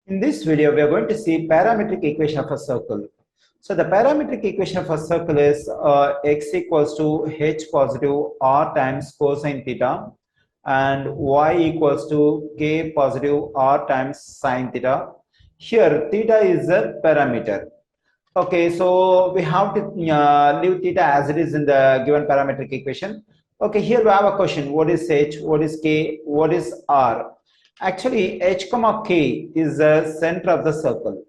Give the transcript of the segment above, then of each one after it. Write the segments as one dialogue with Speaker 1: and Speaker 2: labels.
Speaker 1: In this video, we are going to see parametric equation of a circle. So the parametric equation of a circle is x equals to h positive r times cosine theta and y equals to k positive r times sine theta. Here theta is a parameter. Okay, so we have to leave theta as it is in the given parametric equation. Okay, here we have a question. What is h? What is k? What is r? Actually, h comma k is the center of the circle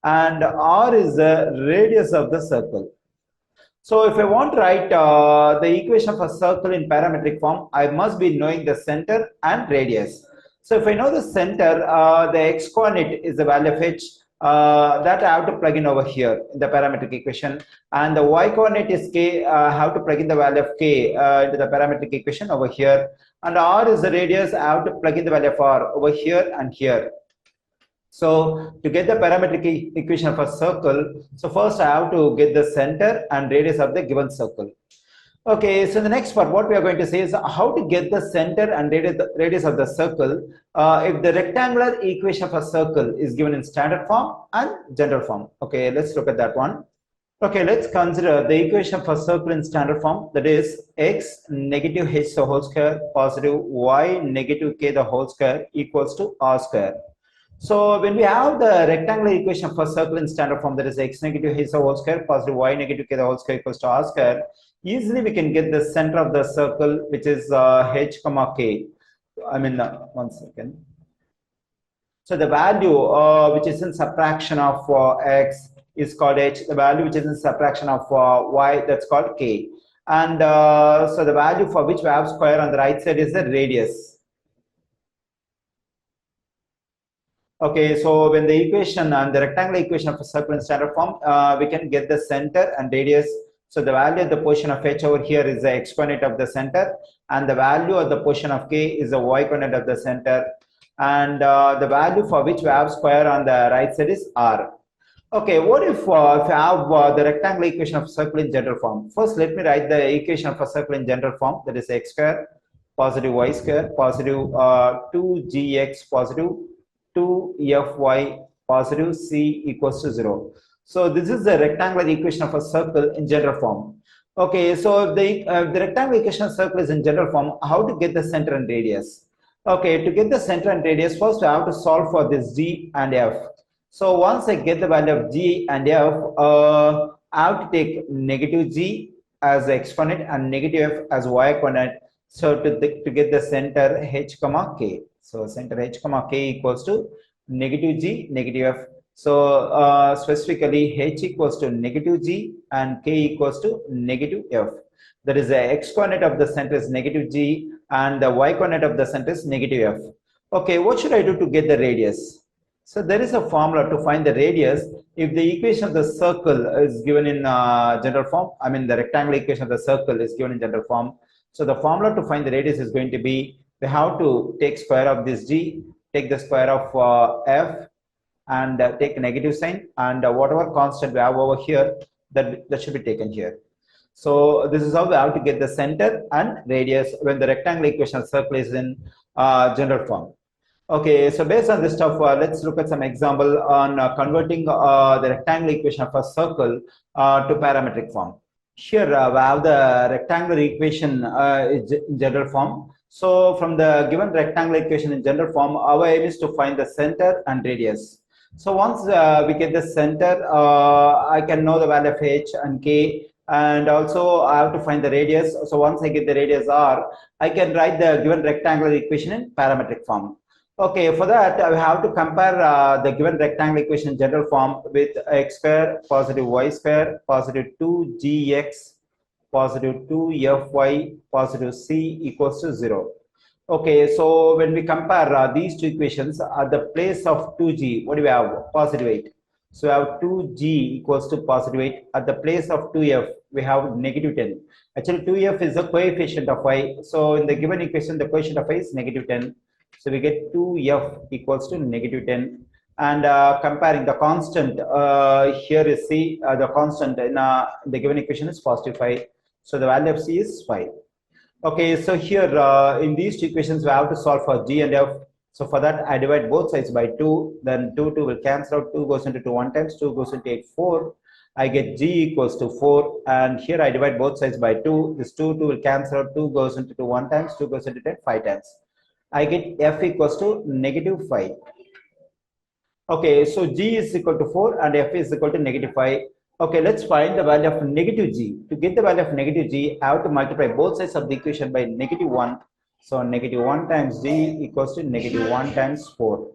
Speaker 1: and r is the radius of the circle. So if I want to write the equation of a circle in parametric form, I must be knowing the center and radius. So if I know the center, the x coordinate is the value of h, that I have to plug in over here in the parametric equation, and the y coordinate is k, I have to plug in the value of k into the parametric equation over here, and r is the radius, I have to plug in the value of r over here and here. So to get the parametric equation of a circle, so first I have to get the center and radius of the given circle. Okay, so the next part, what we are going to say is how to get the center and radius of the circle if the rectangular equation of a circle is given in standard form and general form. Okay, let's look at that one. Okay, let's consider the equation of a circle in standard form, that is x negative h the whole square positive y negative k the whole square equals to r square. So when we have the rectangular equation for circle in standard form, that is x negative h the whole square positive y negative k the whole square equals to r square, easily we can get the center of the circle, which is h comma k. I mean, one second. So the value which is in subtraction of x is called h. The value which is in subtraction of y, that's called k. And so the value for which we have square on the right side is the radius. Okay, so when the equation and the rectangular equation of a circle in standard form, we can get the center and radius. So the value of the position of h over here is the x coordinate of the center, and the value of the position of k is the y coordinate of the center, and the value for which we have square on the right side is r. Okay, what if I have the rectangular equation of a circle in general form? First, let me write the equation of a circle in general form, that is x square positive y square positive 2gx positive 2fy positive c equals to 0. So this is the rectangular equation of a circle in general form. Okay, so the rectangular equation of circle is in general form. How to get the center and radius? Okay, to get the center and radius, first I have to solve for this g and f. So once I get the value of g and f, I have to take negative g as the x coordinate and negative f as y coordinate. So to get the center h comma k. So center h comma k equals to negative g, negative f. So specifically h equals to negative g and k equals to negative f. That is the x coordinate of the center is negative g and the y coordinate of the center is negative f. Okay, what should I do to get the radius? So there is a formula to find the radius if the equation of the circle is given in general form. I mean the rectangular equation of the circle is given in general form. So the formula to find the radius is going to be, we have to take square of this g, take the square of f, and take a negative sign, and whatever constant we have over here, that should be taken here. So this is how we have to get the center and radius when the rectangular equation of circle is in general form. Okay, so based on this stuff, let's look at some example on converting the rectangular equation of a circle to parametric form. Here we have the rectangular equation in general form. So from the given rectangular equation in general form, our aim is to find the center and radius. So once we get the center, I can know the value of h and k, and also I have to find the radius. So once I get the radius r, I can write the given rectangular equation in parametric form. Okay, for that I have to compare the given rectangular equation in general form with x square positive y square positive 2gx positive 2fy positive c equals to 0. Okay, so when we compare these two equations, at the place of 2g, what do we have? Positive 8. So we have 2g equals to positive 8. At the place of 2f, we have negative 10. Actually, 2f is the coefficient of y. So in the given equation, the coefficient of y is negative 10. So we get 2f equals to negative 10. And comparing the constant, here is c, the constant in the given equation is positive 5. So the value of c is 5. Okay, so here in these two equations, we have to solve for g and f. So for that, I divide both sides by 2. Then 2 will cancel out. 2 goes into 2 1 times. 2 goes into 8 4. I get g equals to 4. And here I divide both sides by 2. This 2 will cancel out. 2 goes into 2 1 times. 2 goes into 10 5 times. I get f equals to negative 5. Okay, so g is equal to 4 and f is equal to negative 5. Okay, let's find the value of negative g. To get the value of negative g, I have to multiply both sides of the equation by negative 1. So negative 1 times g equals to negative 1 times 4.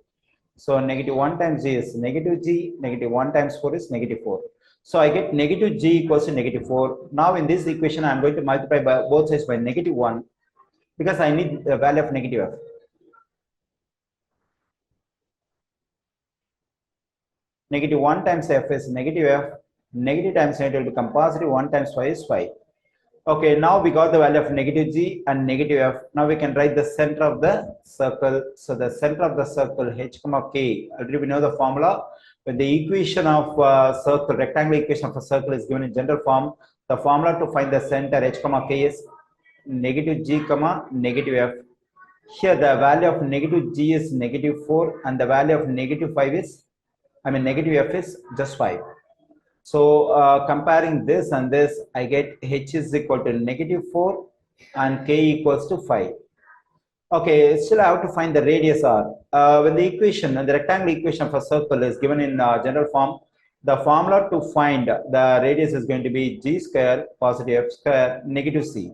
Speaker 1: So negative 1 times g is negative g, negative 1 times 4 is negative 4. So I get negative g equals to negative 4. Now in this equation, I am going to multiply by both sides by negative 1 because I need the value of negative f. Negative 1 times f is negative f. Negative times negative will become positive. 1 times 5 is 5. Okay, now we got the value of negative g and negative f. Now we can write the center of the circle. So the center of the circle h comma k. Already we know the formula. When the equation of circle, rectangular equation of a circle is given in general form, the formula to find the center h comma k is negative g comma negative f. Here the value of negative g is negative 4 and the value of negative 5 is, negative f is just 5. So comparing this and this, I get h is equal to negative 4 and k equals to 5. Okay, still I have to find the radius r. When the equation, the rectangular equation of a circle is given in general form, the formula to find the radius is going to be g square positive f square negative c.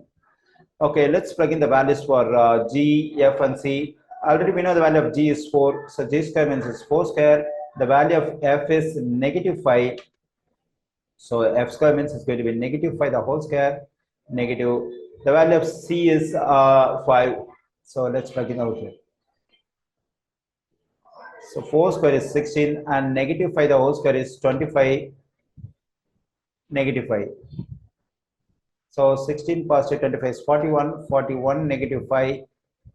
Speaker 1: Okay, let's plug in the values for g, f and c. Already we know the value of g is 4. So g square means it's 4 square. The value of f is negative 5. So f square means it's going to be negative 5 the whole square, negative. The value of c is 5. So let's plug it out here. So 4 square is 16 and negative 5 the whole square is 25, negative 5. So 16 positive 25 is 41, 41 negative 5,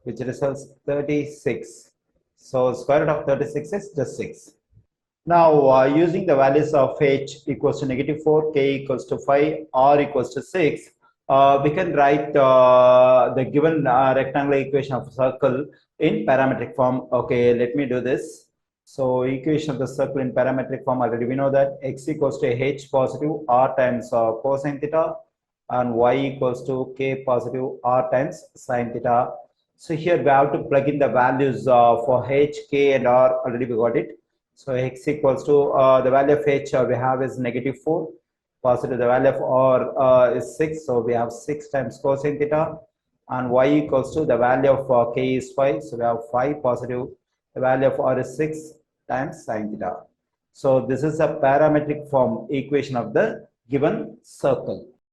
Speaker 1: which results 36. So square root of 36 is just 6. Now using the values of h equals to negative 4, k equals to 5, r equals to 6, we can write the given rectangular equation of a circle in parametric form. Okay, let me do this. So equation of the circle in parametric form, already we know that x equals to h positive r times cosine theta and y equals to k positive r times sine theta. So here we have to plug in the values for h, k and r, already we got it. So x equals to the value of h we have is negative 4. Positive, the value of r is 6. So we have 6 times cosine theta. And y equals to the value of k is 5. So we have 5 positive. The value of r is 6 times sine theta. So this is a parametric form equation of the given circle.